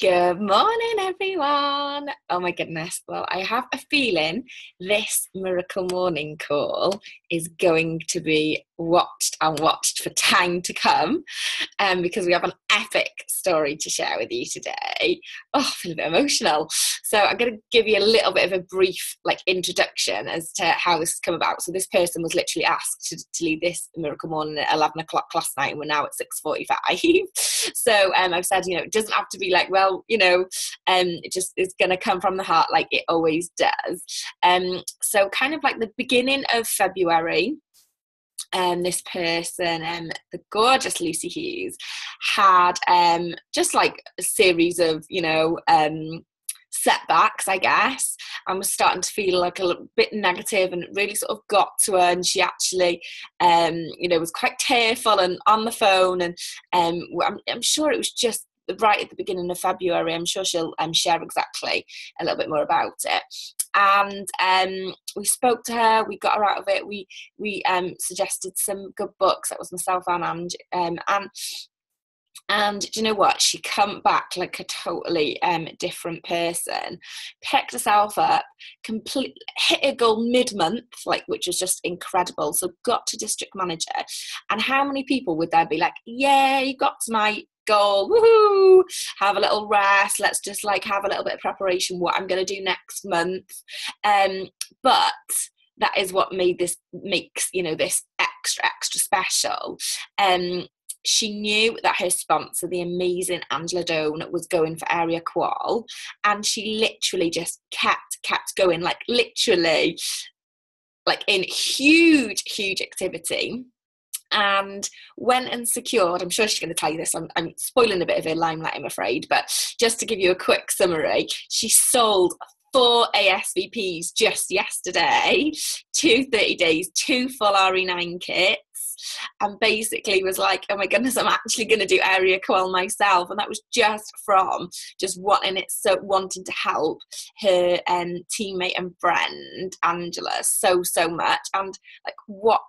Good morning, everyone. Oh my goodness. Well, I have a feeling this Miracle Morning call is going to be watched and watched for time to come, because we have an epic story to share with you today. Oh, I feel a bit emotional. So I'm going to give you a little bit of a brief introduction as to how this has come about. So this person was literally asked to leave this Miracle Morning at 11 o'clock last night, and we're now at 6:45. So I've said, it doesn't have to be it just is going to come from the heart like it always does. So kind of like the beginning of February, this person, the gorgeous Lucy Hughes, had just like a series of, setbacks, I guess, and was starting to feel like a little bit negative, and it really sort of got to her, and she actually was quite tearful and on the phone, and I'm sure it was just right at the beginning of February. I'm sure she'll share exactly a little bit more about it. And we spoke to her, we got her out of it, we suggested some good books. That was myself and do you know what? She come back like a totally different person, picked herself up, hit a goal mid-month, which was just incredible. So got to district manager, and how many people would there be like, yeah, you got to my goal, woohoo, have a little rest, let's just have a little bit of preparation, what I'm going to do next month. But that is what makes this extra special. She knew that her sponsor, the amazing Angela Doan, was going for area qual, and she literally just kept going, literally in huge activity, and went and secured, I'm sure she's going to tell you this, I'm spoiling a bit of her limelight, I'm afraid, but just to give you a quick summary, she sold 4 ASVPs just yesterday, 2 30 days, 2 full RE9 kits, and basically was like, oh my goodness, I'm actually going to do area qual myself. And that was just from just wanting to help her teammate and friend Angela so much. And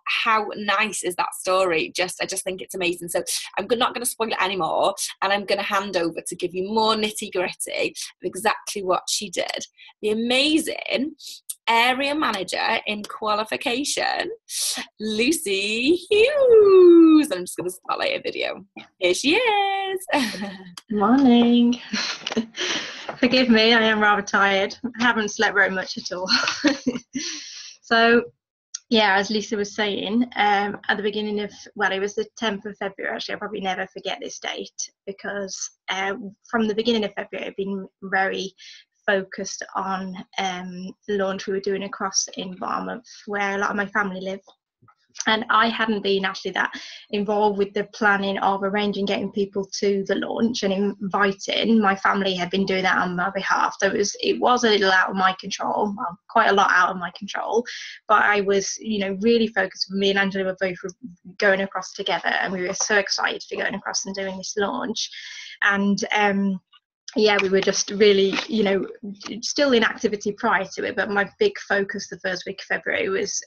how nice is that story? I just think it's amazing. So I'm not going to spoil it anymore, and I'm going to hand over to give you more nitty gritty of exactly what she did. The amazing area manager in qualification, Lucy Hughes. I'm just going to spotlight a video. Here she is. Morning. Forgive me, I am rather tired. I haven't slept very much at all. So, yeah, as Lisa was saying, at the beginning of, it was the 10th of February, actually. I'll probably never forget this date, because from the beginning of February, I've been very focused on the launch we were doing across in Barmouth, where a lot of my family live. And I hadn't been actually that involved with the planning of arranging getting people to the launch and inviting. My family had been doing that on my behalf. So it was a little out of my control, quite a lot out of my control. But I was, really focused. Me and Angela were both going across together, and we were so excited to be going across and doing this launch. And yeah, we were just really, still in activity prior to it, but my big focus the first week of February was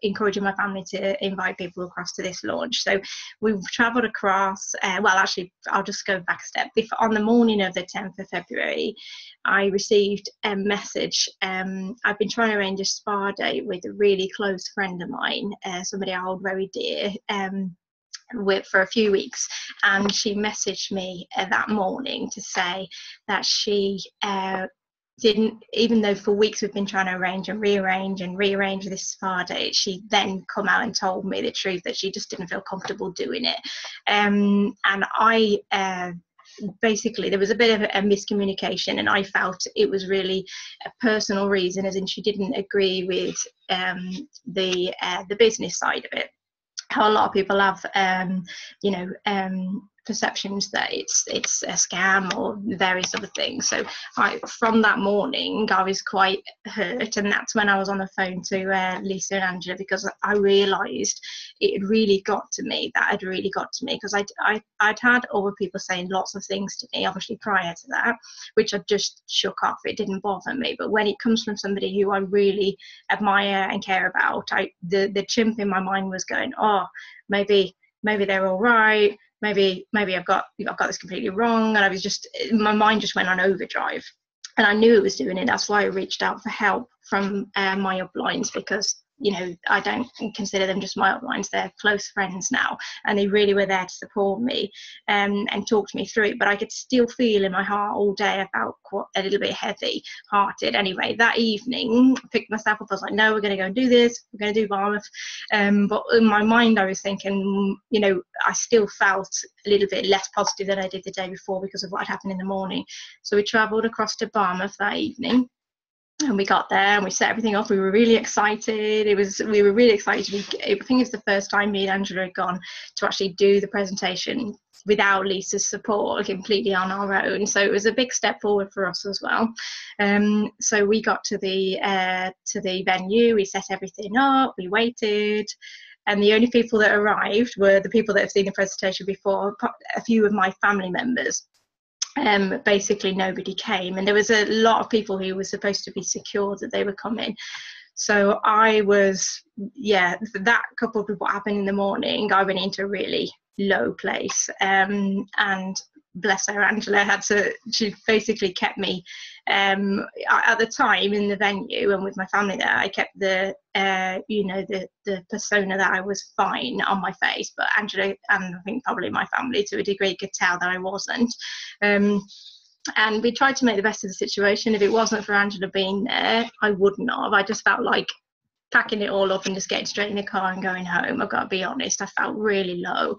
encouraging my family to invite people across to this launch. So we travelled across, actually, I'll just go back a step. On the morning of the 10th of February, I received a message. I've been trying to arrange a spa date with a really close friend of mine, somebody I hold very dear, for a few weeks, and she messaged me that morning to say that she didn't, even though for weeks we've been trying to arrange and rearrange this spa date, she then come out and told me the truth that she just didn't feel comfortable doing it. And I basically, there was a bit of a miscommunication, and I felt it was really a personal reason, as in she didn't agree with the business side of it. How a lot of people have, perceptions that it's a scam or various other things. So from that morning, I was quite hurt, and that's when I was on the phone to Lisa and Angela, because I realised it had really got to me. Because I'd had other people saying lots of things to me, obviously prior to that, which I just shook off. It didn't bother me. But when it comes from somebody who I really admire and care about, the chimp in my mind was going, oh, maybe they're all right. maybe I've got this completely wrong, and I was just, my mind just went on overdrive, and I knew it was doing it. That's why I reached out for help from my uplines, because I don't consider them just my uplines, they're close friends now, and they really were there to support me and talk to me through it. But I could still feel in my heart all day I felt quite a little bit heavy hearted. Anyway, that evening I picked myself up. I was like, no, we're going to go and do this, we're going to do Barmouth. But in my mind I was thinking, I still felt a little bit less positive than I did the day before because of what had happened in the morning. So we travelled across to Barmouth that evening, and we got there and we set everything up. We were really excited. We were really excited. I think it's the first time me and Angela had gone to actually do the presentation without Lisa's support, completely on our own. So it was a big step forward for us as well. So we got to the venue, we set everything up, we waited. And the only people that arrived were the people that have seen the presentation before, a few of my family members. Basically nobody came, and there was a lot of people who were supposed to be secure that they were coming. So I was, that coupled with what happened in the morning, I went into a really low place, and bless her, Angela she basically kept me, at the time in the venue and with my family there, I kept the persona that I was fine on my face, but Angela, and I think probably my family to a degree, could tell that I wasn't. And we tried to make the best of the situation. If it wasn't for Angela being there, I wouldn't have. I just felt like packing it all up and just getting straight in the car and going home. I've got to be honest, I felt really low.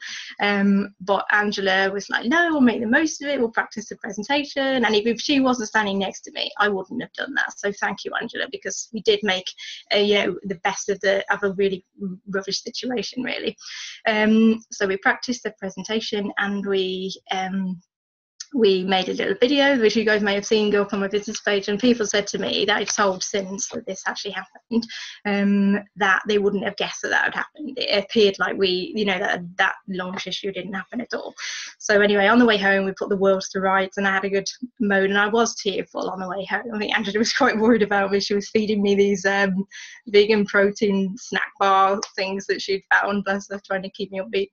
But Angela was like, no, we'll make the most of it, we'll practice the presentation. And if she wasn't standing next to me, I wouldn't have done that. So thank you, Angela, because we did make the best of a really rubbish situation, really. So we practiced the presentation, and we made a little video, which you guys may have seen go up on my business page, and people said to me that I've told since that this actually happened, that they wouldn't have guessed that would happen. It appeared like that launch issue didn't happen at all. So anyway, on the way home, we put the world to rights, and I had a good moan, and I was tearful on the way home. I think Angela was quite worried about me. She was feeding me these vegan protein snack bar things that she'd found, bless her, trying to keep me upbeat.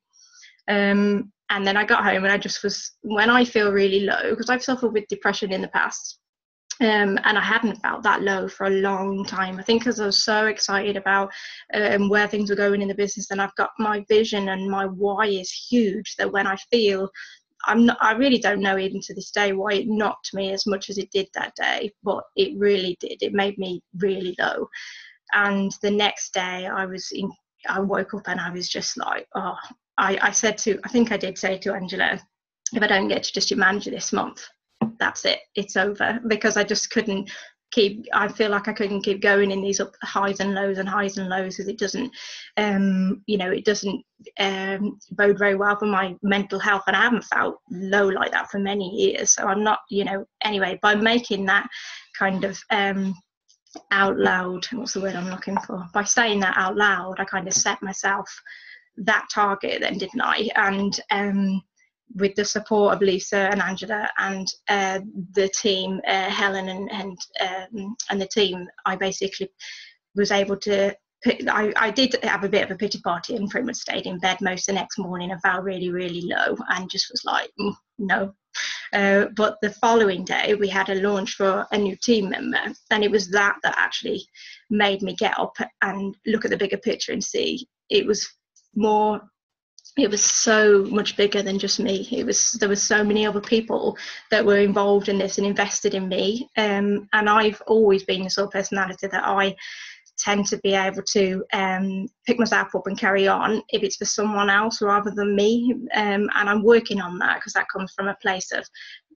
And then I got home, and I just was, when I feel really low, because I've suffered with depression in the past, and I hadn't felt that low for a long time. I think because I was so excited about where things were going in the business, and I've got my vision and my why is huge, that when I feel I really don't know even to this day why it knocked me as much as it did that day, but it really did. It made me really low. And the next day I woke up and I was just like, oh, I think I did say to Angela, if I don't get to just your manager this month, that's it, it's over, because I just couldn't I feel like I couldn't keep going in these highs and lows, because it doesn't, it doesn't bode very well for my mental health, and I haven't felt low like that for many years. So I'm not, anyway, by making that kind of out loud, what's the word I'm looking for? By saying that out loud, I kind of set myself that target then, didn't I? And with the support of Lisa and Angela and the team, Helen and the team, I basically was able to I did have a bit of a pity party and pretty much stayed in bed most the next morning and felt really, really low and just was like, no. But the following day we had a launch for a new team member, and it was that actually made me get up and look at the bigger picture and see it was so much bigger than just me. There were so many other people that were involved in this and invested in me, and I've always been the sort of personality that I tend to be able to pick myself up and carry on if it's for someone else rather than me, and I'm working on that, because that comes from a place of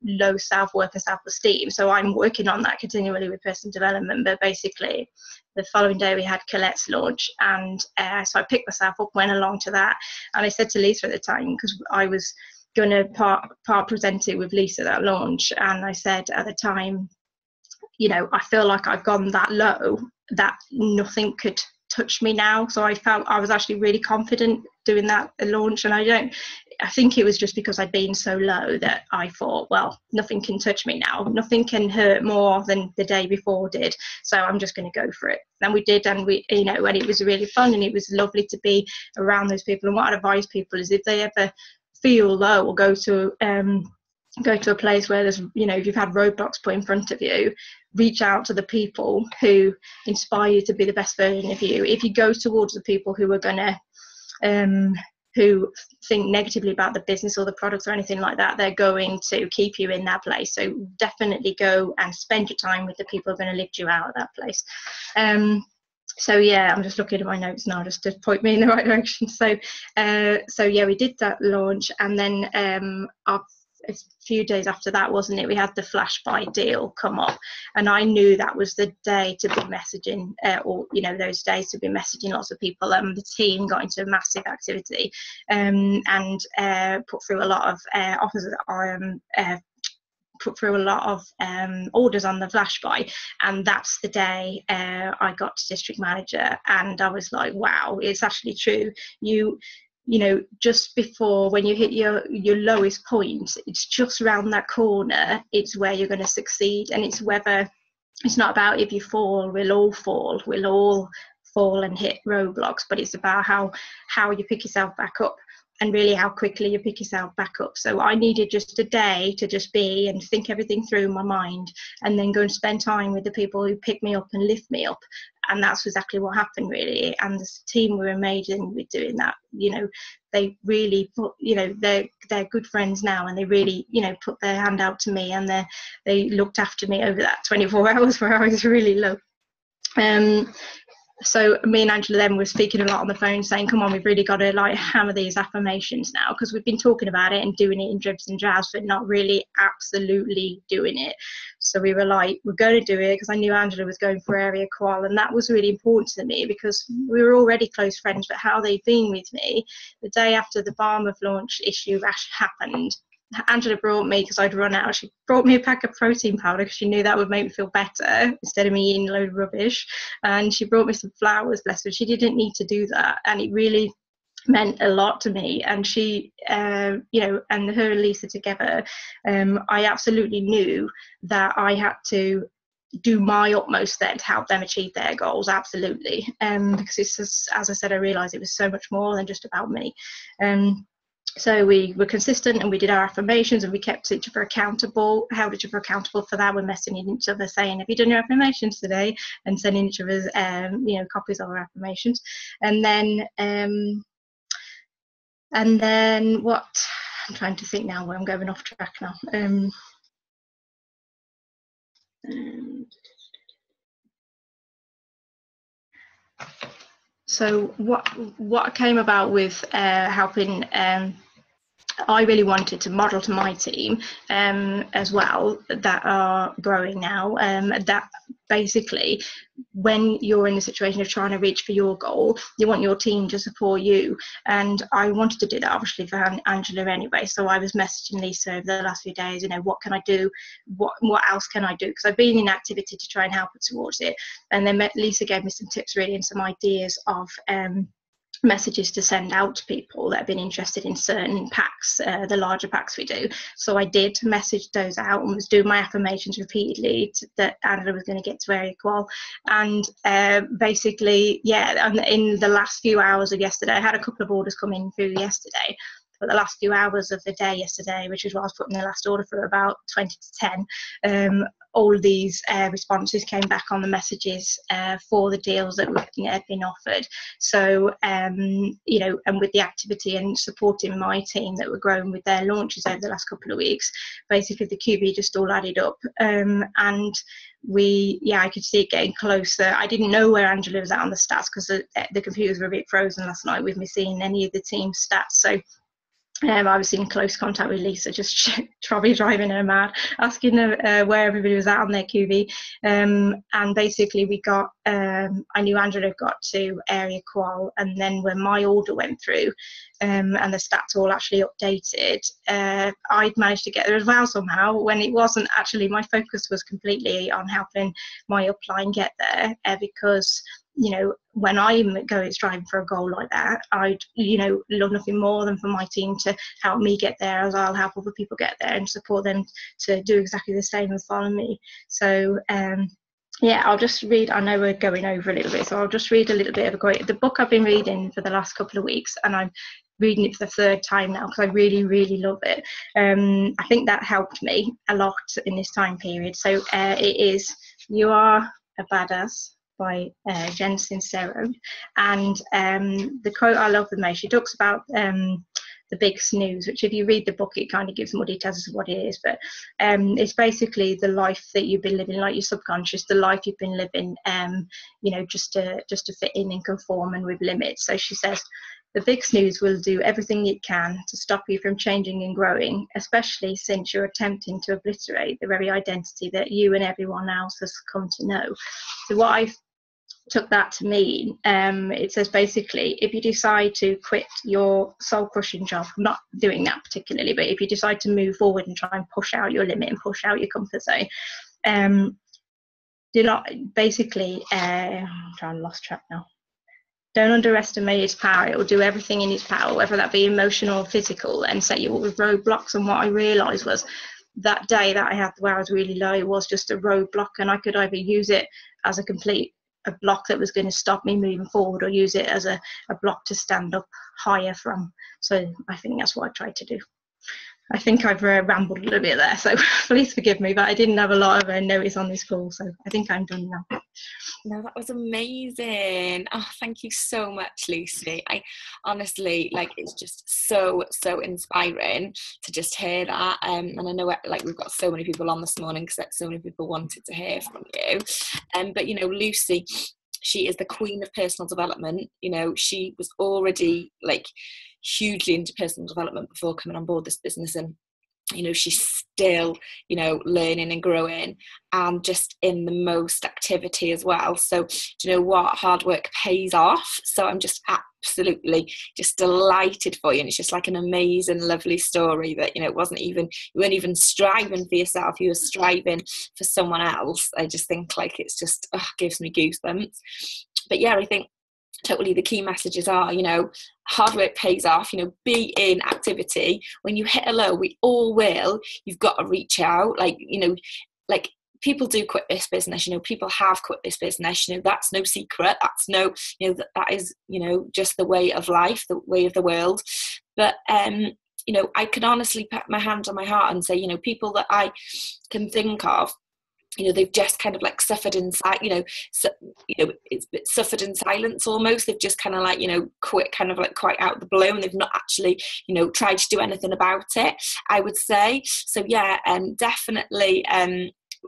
low self-worth and self-esteem. So I'm working on that continually with personal development. But basically the following day we had Colette's launch, and so I picked myself up, went along to that, and I said to Lisa at the time, because I was going to part present it with Lisa, that launch, and I said at the time, I feel like I've gone that low that nothing could touch me now. So I felt I was actually really confident doing that launch, and I think it was just because I'd been so low that I thought, well, nothing can touch me now, nothing can hurt more than the day before did, so I'm just going to go for it. And we did, and we, and it was really fun, and it was lovely to be around those people. And what I'd advise people is, if they ever feel low or go to a place where there's, if you've had roadblocks put in front of you, reach out to the people who inspire you to be the best version of you. If you go towards the people who are going to who think negatively about the business or the products or anything like that, they're going to keep you in that place. So definitely go and spend your time with the people who are going to lift you out of that place. So yeah, I'm just looking at my notes now just to point me in the right direction. So yeah, we did that launch, and then a few days after that, wasn't it, we had the flash buy deal come up, and I knew that was the day to be messaging, or those days to be messaging lots of people. The team got into a massive activity, and put through a lot of offers, put through a lot of orders on the flash buy, and that's the day I got to district manager, and I was like, wow, it's actually true. Just before, when you hit your lowest point, it's just around that corner, it's where you're going to succeed. And it's not about if you fall, we'll all fall and hit roadblocks, but it's about how you pick yourself back up, and really how quickly you pick yourself back up. So I needed just a day to just be and think everything through in my mind, and then go and spend time with the people who pick me up and lift me up. And that's exactly what happened, really. And the team were amazing with doing that. They really put, they're good friends now, and they really, put their hand out to me, and they looked after me over that 24 hours where I was really low. So me and Angela then were speaking a lot on the phone, saying, come on, we've really got to hammer these affirmations now, because we've been talking about it and doing it in dribs and drabs, but not really absolutely doing it. So we were like, we're going to do it, because I knew Angela was going for area qual, and that was really important to me, because we were already close friends. But how they've been with me, the day after the Barmouth launch issue happened, Angela brought me, because I'd run out, she brought me a pack of protein powder, because she knew that would make me feel better instead of me eating a load of rubbish. And she brought me some flowers, bless her. She didn't need to do that, and it really meant a lot to me. And she, and her and Lisa together, I absolutely knew that I had to do my utmost then to help them achieve their goals, absolutely. Because it's just, as I said, I realised it was so much more than just about me. So we were consistent, and we did our affirmations, and we kept each other accountable, held each other accountable for that. We're messaging each other saying, have you done your affirmations today? And sending each other, copies of our affirmations. And then what, I'm trying to think now where I'm going off track now. So what came about with helping, I really wanted to model to my team as well, that are growing now, that basically when you're in the situation of trying to reach for your goal, you want your team to support you. And I wanted to do that obviously for Angela anyway. So I was messaging Lisa over the last few days, what can I do? What else can I do? Because I've been in activity to try and help her towards it. And then Lisa gave me some tips really, and some ideas of messages to send out to people that have been interested in certain packs, the larger packs we do. So I did message those out and was doing my affirmations repeatedly that Angela was going to get to area qual. And basically, yeah, in the last few hours of yesterday, I had a couple of orders come in through yesterday. But the last few hours of the day yesterday, which is what I was putting the last order for, about 20 to 10, all of these responses came back on the messages for the deals that had been offered. So, and with the activity and supporting my team that were growing with their launches over the last couple of weeks, basically the QB just all added up. And I could see it getting closer. I didn't know where Angela was at on the stats, because the computers were a bit frozen last night with me seeing any of the team's stats. So I was in close contact with Lisa, just probably driving her mad, asking her where everybody was at on their QV. And basically we got, I knew Angela got to area qual, and then when my order went through and the stats all actually updated, I'd managed to get there as well somehow, when it wasn't actually, my focus was completely on helping my upline get there, because when I'm going striving for a goal like that, I'd, love nothing more than for my team to help me get there, as I'll help other people get there and support them to do exactly the same and follow me. So, I'll just read, I know we're going over a little bit, so I'll just read a little bit of the book I've been reading for the last couple of weeks, and I'm reading it for the third time now because I really, really love it. I think that helped me a lot in this time period. So it is You Are a Badass by Jen Sincero. And the quote I love the most, she talks about the big snooze, which if you read the book, it kind of gives more details as to what it is. But it's basically the life that you've been living, like your subconscious, the life you've been living, just to fit in and conform and with limits. So she says, the big snooze will do everything it can to stop you from changing and growing, especially since you're attempting to obliterate the very identity that you and everyone else has come to know. So what I took that to mean, it says basically, if you decide to quit your soul crushing job, I'm not doing that particularly, but if you decide to move forward and try and push out your limit and push out your comfort zone, do not basically, I'm lost track now. Don't underestimate its power. It will do everything in its power, whether that be emotional or physical, and set you up with roadblocks. And what I realised was that day that I had where I was really low, it was just a roadblock, and I could either use it as a block that was going to stop me moving forward, or use it as a block to stand up higher from. So I think that's what I tried to do. I think I've rambled a little bit there, so please forgive me, but I didn't have a lot of notice on this call, so I think I'm done now. No, that was amazing. Oh, thank you so much, Lucy. I honestly, it's just so inspiring to just hear that. And I know we've got so many people on this morning because so many people wanted to hear from you. But Lucy, she is the queen of personal development. She was already hugely into personal development before coming on board this business, and she's still learning and growing, and just in the most activity as well. So do you know what, hard work pays off. So I'm just absolutely just delighted for you, and it's just like an amazing, lovely story that you weren't even striving for yourself, you were striving for someone else. I just think it's just gives me goosebumps. But yeah, I think totally the key messages are, hard work pays off, be in activity. When you hit a low, we all will, you've got to reach out. People do quit this business, people have quit this business, that's no secret, that's that is, just the way of life, the way of the world. But I can honestly put my hand on my heart and say, people that I can think of, they've just kind of suffered in it's suffered in silence almost. They've just kind of quit kind of quite out of the blue, and they've not actually tried to do anything about it, I would say. So yeah, definitely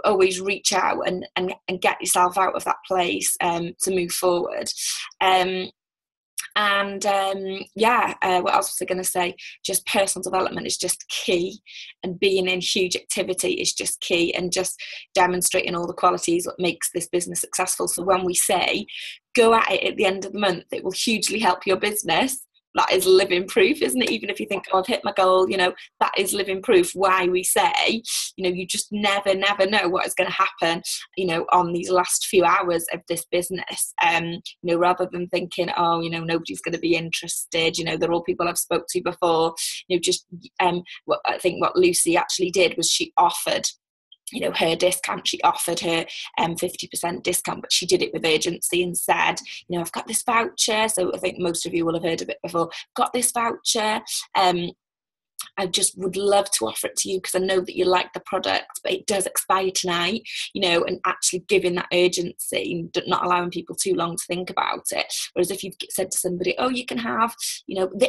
always reach out and get yourself out of that place to move forward. What else was I going to say? Just personal development is just key, and being in huge activity is just key, and just demonstrating all the qualities what makes this business successful. So when we say go at it at the end of the month, it will hugely help your business. That is living proof, isn't it? Even if you think, I've hit my goal, that is living proof. Why we say, you just never know what is going to happen, on these last few hours of this business. Rather than thinking, nobody's going to be interested, they're all people I've spoke to before. I think what Lucy actually did was she offered her discount. She offered her 50% discount, but she did it with urgency and said, I've got this voucher. So I think most of you will have heard of it before. Got this voucher. I just would love to offer it to you because I know that you like the product, but it does expire tonight, and actually giving that urgency, not allowing people too long to think about it. Whereas if you've said to somebody, you can have,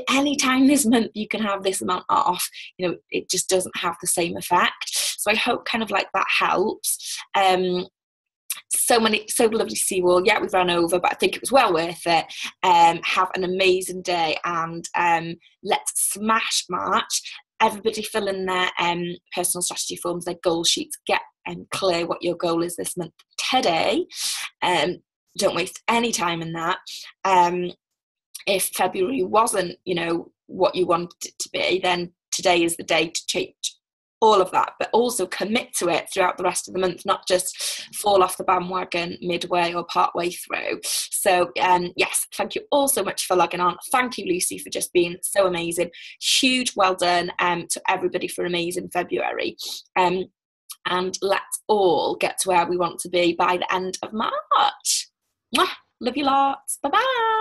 any time this month, you can have this amount off, it just doesn't have the same effect. So I hope kind of that helps. So lovely to see you all. Yeah, we've run over, but I think it was well worth it. Have an amazing day, and let's smash March. Everybody fill in their personal strategy forms, their goal sheets. Get clear what your goal is this month today. Don't waste any time in that. If February wasn't, what you wanted it to be, then today is the day to change all of that, but also commit to it throughout the rest of the month, not just fall off the bandwagon midway or partway through. So yes, thank you all so much for logging on. Thank you, Lucy, for just being so amazing. Huge well done to everybody for amazing February. And let's all get to where we want to be by the end of March. Mwah! Love you lots. Bye bye.